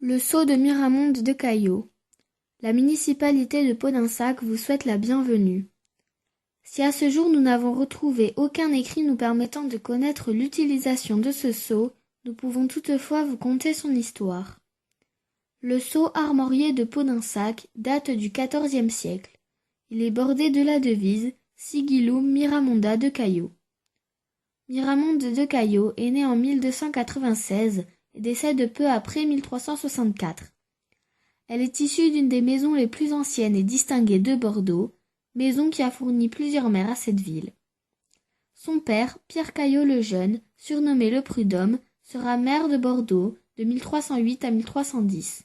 Le sceau de Miramont de Caillaux. La municipalité de Podensac vous souhaite la bienvenue. Si à ce jour nous n'avons retrouvé aucun écrit nous permettant de connaître l'utilisation de ce sceau, nous pouvons toutefois vous conter son histoire. Le sceau armorié de Podensac date du XIVe siècle. Il est bordé de la devise Sigillum Miramonda de Caillaux. Miramonde de Caillaux est né en 1296 et décède peu après 1364. Elle est issue d'une des maisons les plus anciennes et distinguées de Bordeaux, maison qui a fourni plusieurs maires à cette ville. Son père, Pierre Caillaux le Jeune, surnommé le Prud'homme, sera maire de Bordeaux de 1308 à 1310.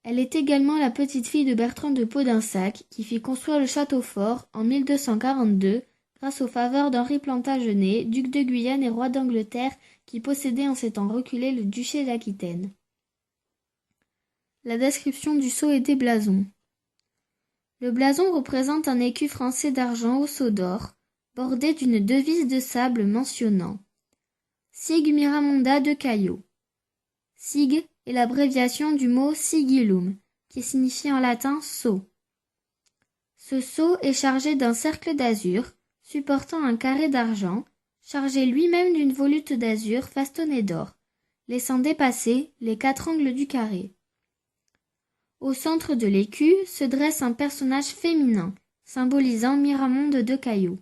Elle est également la petite-fille de Bertrand de Podensac, qui fit construire le château fort en 1242 grâce aux faveurs d'Henri Plantagenet, duc de Guyane et roi d'Angleterre, qui possédait en ces temps reculés le duché d'Aquitaine. La description du sceau et des blasons. Le blason représente un écu français d'argent au sceau d'or, bordé d'une devise de sable mentionnant Sig Miramonda de Caillaux. Sig est l'abréviation du mot sigillum, qui signifie en latin sceau. Ce sceau est chargé d'un cercle d'azur, supportant un carré d'argent, chargé lui-même d'une volute d'azur festonnée d'or, laissant dépasser les 4 angles du carré. Au centre de l'écu se dresse un personnage féminin, symbolisant Miramonde de Caillaux,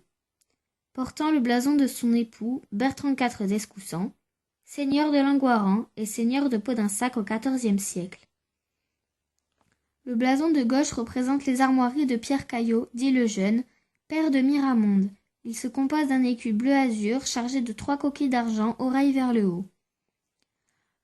portant le blason de son époux, Bertrand IV d'Escoussens, seigneur de Langoiran et seigneur de Podensac au XIVe siècle. Le blason de gauche représente les armoiries de Pierre Caillaux, dit le Jeune, père de Miramonde. Il se compose d'un écu bleu-azur chargé de 3 coquilles d'argent oreilles vers le haut.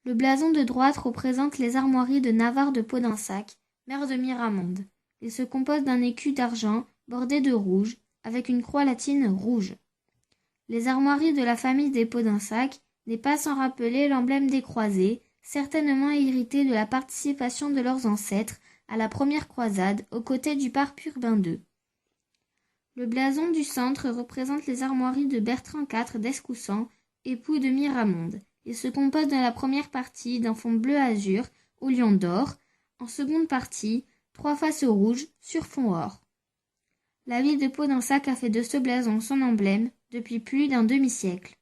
Le blason de droite représente les armoiries de Navarre de Podensac, maire de Miramonde. Il se compose d'un écu d'argent bordé de rouge, avec une croix latine rouge. Les armoiries de la famille des Podensac n'est pas sans rappeler l'emblème des croisés, certainement hérité de la participation de leurs ancêtres à la première croisade aux côtés du pape Urbain II. Le blason du centre représente les armoiries de Bertrand IV d'Escoussens, époux de Miramonde. Il se compose dans la première partie d'un fond bleu-azur au lion d'or, en seconde partie, 3 faces rouges sur fond or. La ville de Podensac a fait de ce blason son emblème depuis plus d'un demi-siècle.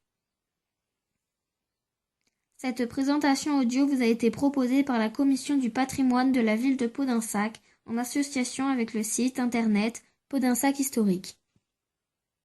Cette présentation audio vous a été proposée par la Commission du patrimoine de la ville de Podensac en association avec le site internet Podensac Historique.